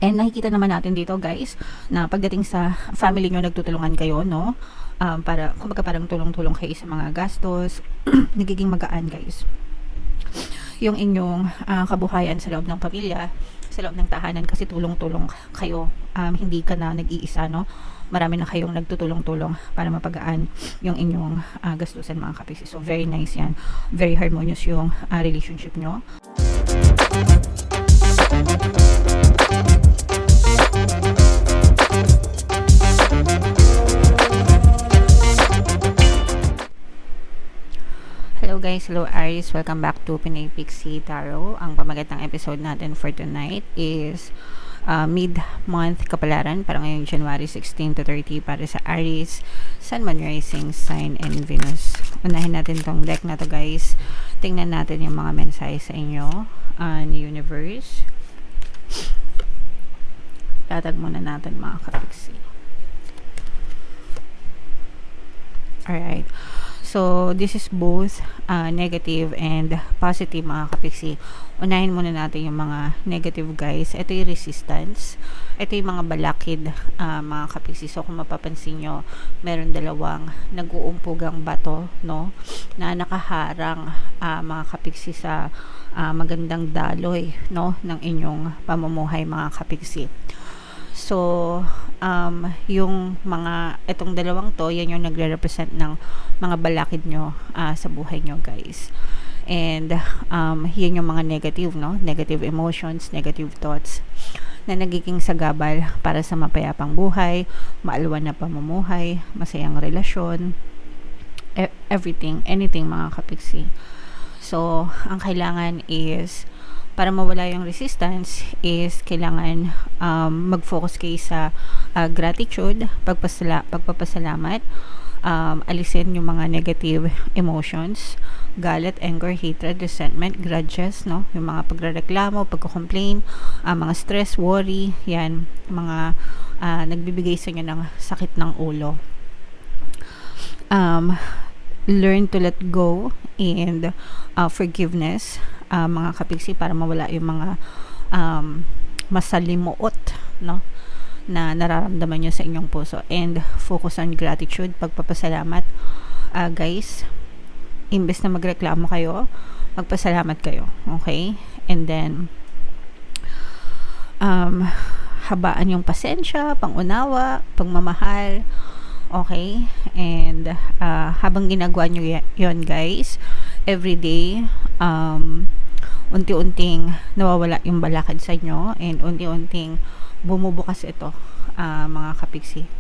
And nakikita naman natin dito guys, na pagdating sa family nyo, nagtutulungan kayo, no? Para, kumbaga parang tulong-tulong kayo sa mga gastos, nagiging magaan guys. Yung inyong kabuhayan sa loob ng pamilya, sa loob ng tahanan, kasi tulong-tulong kayo. Hindi ka na nag-iisa, no? Marami na kayong nagtutulong-tulong para mapagaan yung inyong gastusan mga kapiksi. So, very nice yan. Very harmonious yung relationship nyo. Hello guys, hello Aries, welcome back to Pinay Pixie Tarot. Ang pamagat ng episode natin for tonight is mid-month kapalaran para ngayong January 16 to 30 para sa Aries, Sun, Moon, Rising, Sign, and Venus. Unahin natin tong deck na to guys. Tingnan natin yung mga mensahe sa inyo ni Universe. Tatag muna natin mga kapiksi. Alright. So, this is both negative and positive mga kapiksi. Unahin muna natin yung mga negative guys. Ito yung resistance. Ito yung mga balakid mga kapiksi. So, kung mapapansin nyo, meron dalawang nag-uumpugang bato, no? Na nakaharang mga kapiksi sa magandang daloy, no? Ng inyong pamumuhay mga kapiksi. So, yung mga, itong dalawang to, yan yung nagre-represent ng mga balakid nyo sa buhay nyo, guys. And, yan yung mga negative, no? Negative emotions, negative thoughts na nagiging sagabal para sa mapayapang buhay, maalwan na pamumuhay, masayang relasyon, everything, anything mga kapiksi. So, ang kailangan is, para mawala yung resistance is kailangan mag-focus kayo sa gratitude, pagpapasalamat, alisin yung mga negative emotions, galit, anger, hatred, resentment, grudges, no? Yung mga pagrereklamo, pagko-complain, mga stress, worry, yan, mga nagbibigay sa inyo ng sakit ng ulo. Learn to let go and forgiveness mga kapiksi para mawala yung mga masalimuot, no, na nararamdaman nyo sa inyong puso, and focus on gratitude, pagpapasalamat guys. Imbes na magreklamo kayo, magpasalamat kayo, okay? And then habaan yung pasensya, pangunawa, pagmamahal, okay? And habang ginagawa nyo yon guys, everyday unti-unting nawawala yung balakid sa inyo, and unti-unting bumubukas ito mga kapiksi.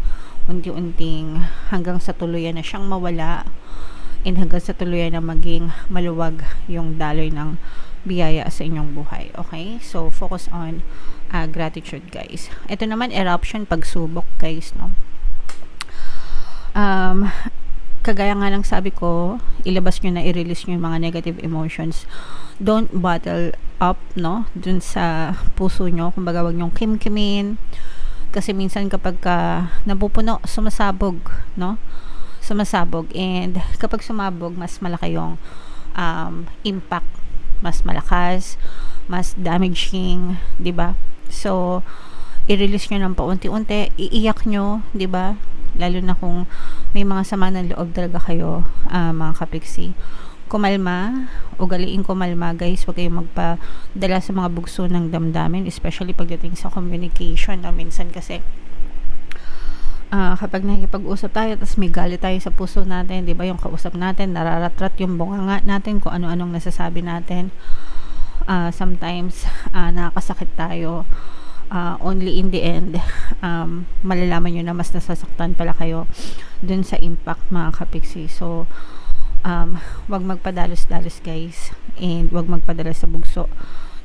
Unti-unting hanggang sa tuluyan na siyang mawala, and hanggang sa tuluyan na maging maluwag yung daloy ng biyaya sa inyong buhay, okay? So focus on gratitude guys. Ito naman eruption, pagsubok guys, no? Kagaya nga ng sabi ko, ilabas nyo na, i-release nyo yung mga negative emotions. Don't bottle up, no? Dun sa puso nyo. Kumbaga, wag nyong kimkimin. Kasi minsan kapag napupuno, sumasabog, no? Sumasabog. And kapag sumabog, mas malaki yung impact. Mas malakas, mas damaging, di ba? So, i-release nyo ng paunti-unti. Iiyak nyo, di ba? Lalo na kung may mga sama ng loob talaga kayo, mga kapiksi. Kumalma, ugaliin kumalma guys. Huwag kayong magpadala sa mga bugso ng damdamin, especially pagdating sa communication. Minsan kasi kapag nakikipag-usap tayo, tapos may galit tayo sa puso natin, di ba, yung kausap natin, nararatrat yung bunganga natin, kung ano-anong nasasabi natin. Sometimes nakakasakit tayo. Only in the end malalaman nyo na mas nasasaktan pala kayo dun sa impact mga kapiksi. So wag magpadalos-dalos guys, and wag magpadala sa bugso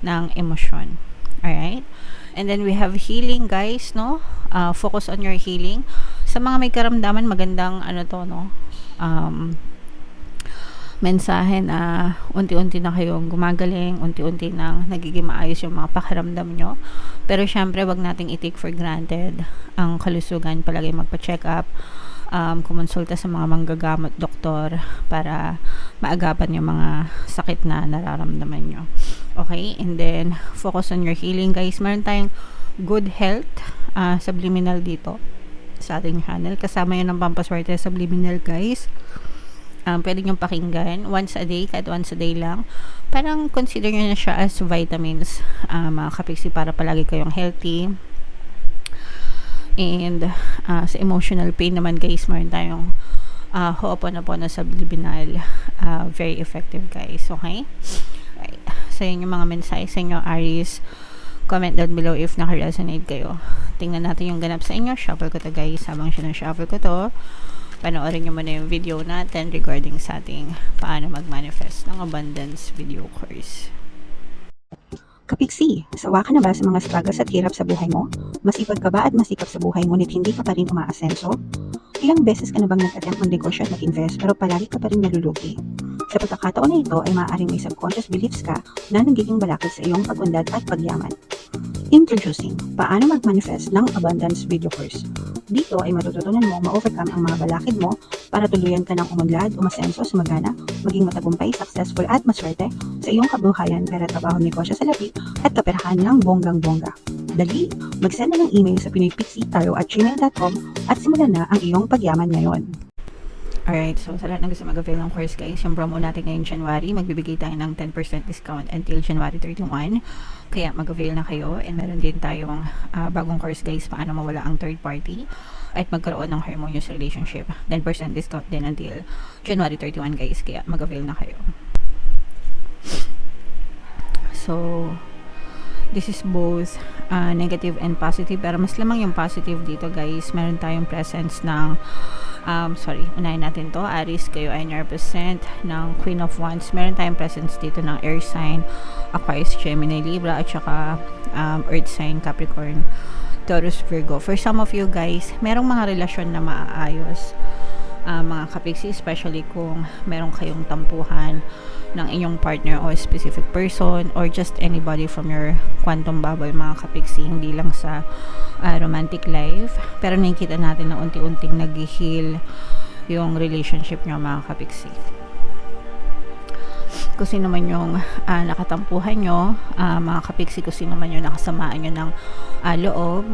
ng emosyon. Alright, and then we have healing guys, no? Focus on your healing. Sa mga may karamdaman, magandang ano to, no? Mensahe na unti-unti na kayong gumagaling, unti-unti nang nagiging maayos yung mga pakiramdam nyo. Pero syempre, wag nating i-take for granted ang kalusugan. Palagi magpa-check up, kumonsulta sa mga manggagamot, doktor, para maagapan yung mga sakit na nararamdaman nyo. Okay? And then, focus on your healing guys. Meron tayong good health, subliminal dito sa ating channel. Kasama yun ng pampaswerte subliminal, guys. Pwede nyo pakinggan once a day, kahit once a day lang. Parang consider nyo na siya as vitamins, mga kapiksi, para palagi kayong healthy. And sa emotional pain naman, guys, meron tayong Ho'oponopono subliminal, very effective, guys. Okay? Right. So yun yung mga mensahe sa inyo, Aries. Comment down below if naka-resonate kayo. Tingnan natin yung ganap sa inyo. Shuffle ko to, guys. Habang sinashuffle ko to, panoorin nyo muna yung video natin regarding sa ating paano mag-manifest ng abundance video course. Kapiksi, sawa ka na ba sa mga struggles at hirap sa buhay mo? Masipag ka ba at masikap sa buhay ngunit hindi ka pa rin umaasenso? Ilang beses ka na bang nag-attempt mag-negosyo at mag-invest pero palagi ka pa rin nalulugi? Sa pagkakataon na ito ay maaaring may subconscious beliefs ka na nagiging balakid sa iyong pag-unlad at pagyaman. Introducing, paano mag-manifest ng abundance video course. Dito ay matututunan mo ma-overcome ang mga balakid mo para tuluyan ka ng umunlad, umasenso, sumagana, maging matagumpay, successful at maswerte sa iyong kabuhayan, pera, trabaho, negosyo sa labi at kaperahan ng bonggang-bongga. Dali, mag-send na ng email sa pinoypixie@gmail.com at simulan na ang iyong pagyaman ngayon. Alright, so sa lahat ng gusto mag-avail ng course, guys, yung promo natin ngayong January, magbibigay tayo ng 10% discount until January 31. Kaya mag-avail na kayo. And meron din tayong bagong course, guys, paano mawala ang third party at magkaroon ng harmonious relationship. 10% discount din until January 31, guys. Kaya mag-avail na kayo. So, this is both negative and positive, pero mas lamang yung positive dito, guys. Meron tayong presence ng unahin natin to, Aries, kayo ay represent ng Queen of Wands. Meron tayong presence dito ng air sign, Aquarius, Gemini, Libra, at saka earth sign, Capricorn, Taurus, Virgo. For some of you, guys, merong mga relasyon na maaayos, mga kapiksi, especially kung meron kayong tampuhan ng inyong partner o specific person or just anybody from your quantum bubble, mga kapiksi, hindi lang sa romantic life, pero nakikita natin na unti-unting nag-heal yung relationship nyo, mga kapiksi. Kung sino man yung nakatampuhan nyo, mga kapiksi, kung sino man yung nakasamaan nyo ng loob,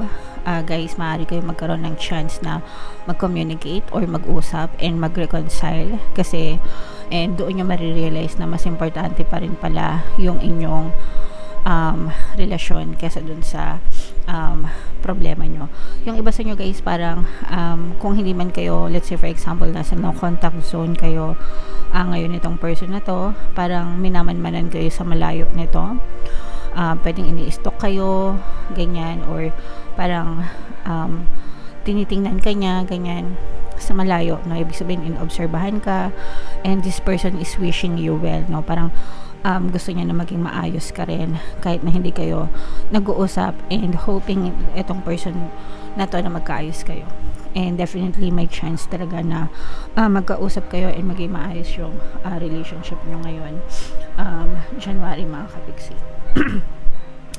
guys, maaari kayo magkaroon ng chance na mag-communicate or mag-usap and mag-reconcile, kasi and doon nyo marirealize na mas importante pa rin pala yung inyong relasyon kesa dun sa problema nyo. Yung iba sa nyo, guys, parang kung hindi man kayo, let's say for example, nasa no contact zone kayo ngayon itong person na to, parang minamanmanan kayo sa malayo nito. Pwedeng ini-stalk kayo, ganyan, or parang tinitingnan ka niya, ganyan, sa malayo, no? Ibig sabihin, inobserbahan ka, and this person is wishing you well, no? Parang gusto niya na maging maayos ka rin kahit na hindi kayo nag-uusap, and hoping itong person na to na magkaayos kayo. And definitely may chance talaga na magkausap kayo and maging maayos yung relationship nyo ngayon, January, mga kapiksi.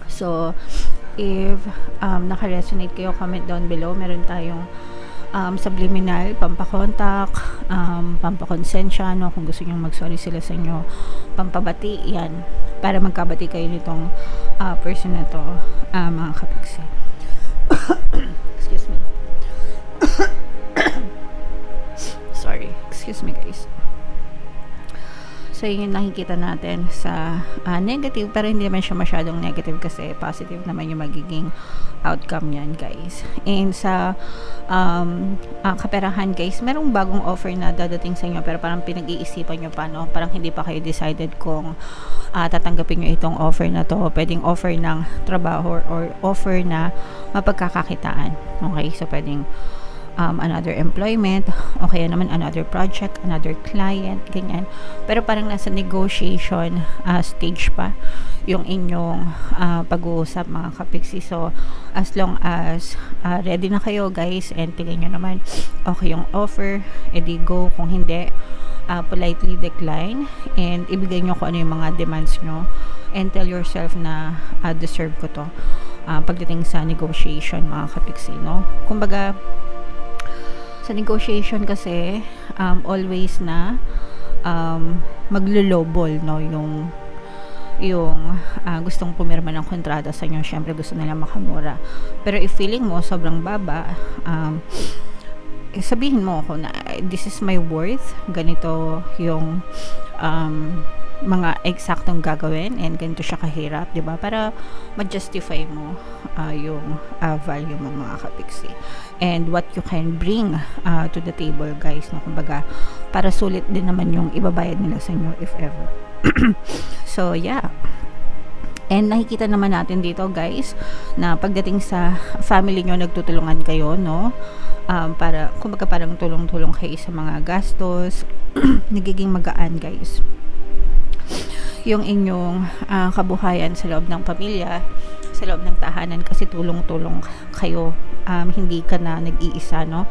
So if naka-resonate kayo, comment down below. Meron tayong subliminal, pampakontak, pampakonsensya, no? Kung gusto nyo mag-sorry sila sa inyo, pampabati, yan, para magkabati kayo nitong person na to, mga kapiksi. Excuse me. Sorry, excuse me, guys. So yun yung nakikita natin sa negative, pero hindi naman siya masyadong negative kasi positive naman yung magiging outcome yan, guys. And sa kaperahan, guys, merong bagong offer na dadating sa inyo, pero parang pinag-iisipan nyo pa, no? Parang hindi pa kayo decided kung tatanggapin nyo itong offer na to. Pwedeng offer ng trabaho or offer na mapagkakakitaan. Okay, so pwedeng another employment, o kaya naman another project, another client, ganyan. Pero parang nasa negotiation stage pa yung inyong pag-uusap, mga kapiksi. So as long as ready na kayo, guys, and tingin nyo naman okay yung offer, edi go. Kung hindi, politely decline and ibigay nyo kung ano yung mga demands nyo, and tell yourself na deserve ko to pagdating sa negotiation, mga kapiksi, no? Kumbaga, sa negotiation kasi always na maglulobol, no, yung gustong pumirma ng kontrata sa inyo, syempre gusto nila makamura. Pero if feeling mo sobrang baba, sabihin mo ako na this is my worth, ganito yung mga eksaktong gagawin and ganito siya kahirap, 'di ba? Para ma-justify mo yung value mo, mga kapiksi, and what you can bring to the table, guys, no? Kumbaga para sulit din naman yung ibabayad nila sa inyo if ever. So yeah, and nakikita naman natin dito, guys, na pagdating sa family nyo, nagtutulungan kayo, no? Para kumbaga parang tulong-tulong kayo sa mga gastos. Nagiging magaan, guys, yung inyong kabuhayan sa loob ng pamilya, sa loob ng tahanan, kasi tulong-tulong kayo. Hindi ka na nag-iisa, no?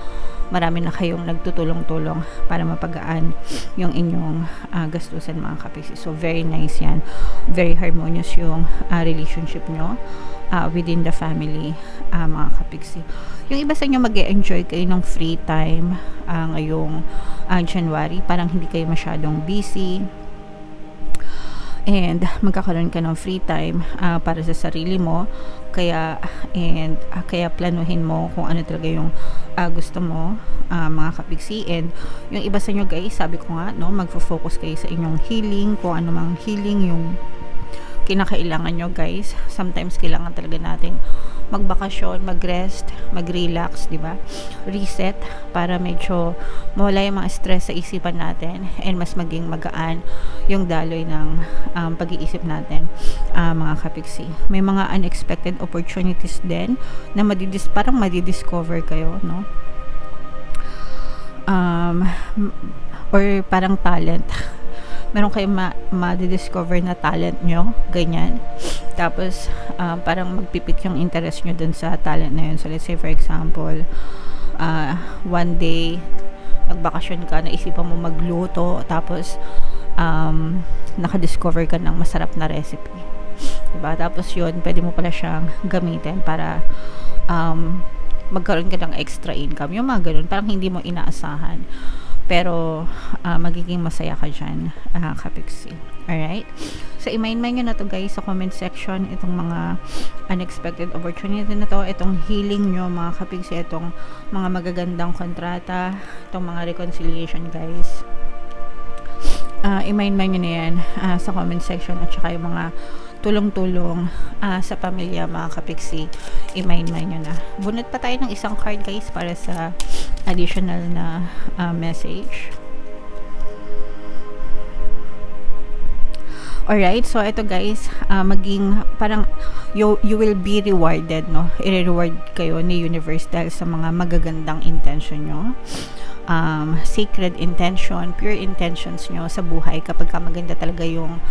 Marami na kayong nagtutulong-tulong para mapagaan yung inyong gastusan, mga kapiksi. So very nice yan, very harmonious yung relationship nyo within the family, mga kapiksi. Yung iba sa inyo mag-e-enjoy kayo ng free time ngayong January, parang hindi kayo masyadong busy and magkakaroon ka ng free time para sa sarili mo, kaya planuhin mo kung ano talaga yung gusto mo, mga kapiksi. And yung iba sa inyo, guys, sabi ko nga, no, magfo-focus kayo sa inyong healing, kung ano mang healing yung kinakailangan nyo, guys. Sometimes kailangan talaga nating magbakasyon, mag-rest, mag-relax, di ba? Reset para medyo mawala yung mga stress sa isipan natin and mas maging magaan yung daloy ng pag-iisip natin, mga kapiksi. May mga unexpected opportunities din na parang madidiscover kayo, no? Or parang talent. Meron kayong ma-discover na talent nyo, ganyan. Tapos, parang magpipik yung interest nyo dun sa talent na yun. So, let's say, for example, one day, nagbakasyon ka, naisipan mo magluto, tapos, nakadiscover ka ng masarap na recipe. Diba? Tapos yun, pwede mo pala siyang gamitin para, magkaroon ka ng extra income. Yung mga ganun, parang hindi mo inaasahan. Pero magiging masaya ka dyan, kapiksi. Alright? So, i-mind nyo na to, guys, sa comment section, itong mga unexpected opportunity na to, itong healing nyo, mga kapiksi, itong mga magagandang kontrata, itong mga reconciliation, guys. I-mind nyo na yan sa comment section, at saka yung mga tulong-tulong sa pamilya, mga kapiksi, i-mind nyo na. Bunot pa tayo ng isang card, guys, para sa additional na message. Alright, so ito, guys, maging parang you will be rewarded, no? I-reward kayo ni universe dahil sa mga magagandang intention nyo, sacred intention, pure intentions nyo sa buhay. Kapag maganda talaga yung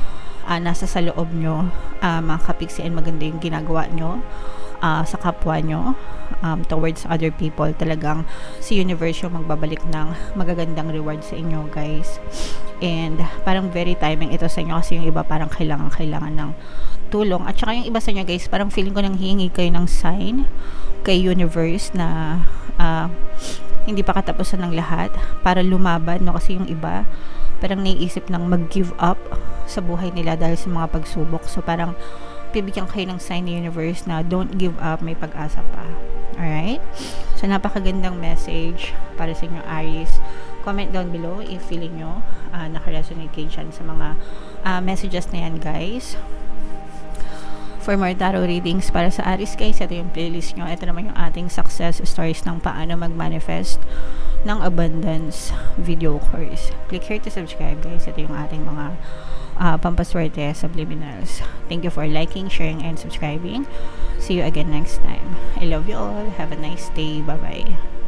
nasa sa loob nyo, mga kapiksi, and maganda yung ginagawa nyo sa kapwa nyo, towards other people, talagang si universe yung magbabalik ng magagandang reward sa inyo, guys. And parang very timing ito sa inyo, kasi yung iba parang kailangan ng tulong, at saka yung iba sa inyo, guys, parang feeling ko nang hihingi kayo ng sign kay universe na hindi pa katapusan ng lahat para lumaban, no? Kasi yung iba parang naiisip ng mag-give up sa buhay nila dahil sa mga pagsubok. So parang bibigyan kayo ng sign ni universe na don't give up, may pag-asa pa. Alright? So napakagandang message para sa inyo, Aries. Comment down below if feeling nyo naka-resonate kayo dyan sa mga messages na yan, guys. For more tarot readings para sa Aries, guys, ito yung playlist nyo. Ito naman yung ating success stories ng paano mag-manifest ng abundance video course. Click here to subscribe, guys. Ito yung ating mga pampaswerte subliminals. Thank you for liking, sharing, and subscribing. See you again next time. I love you all. Have a nice day. Bye-bye.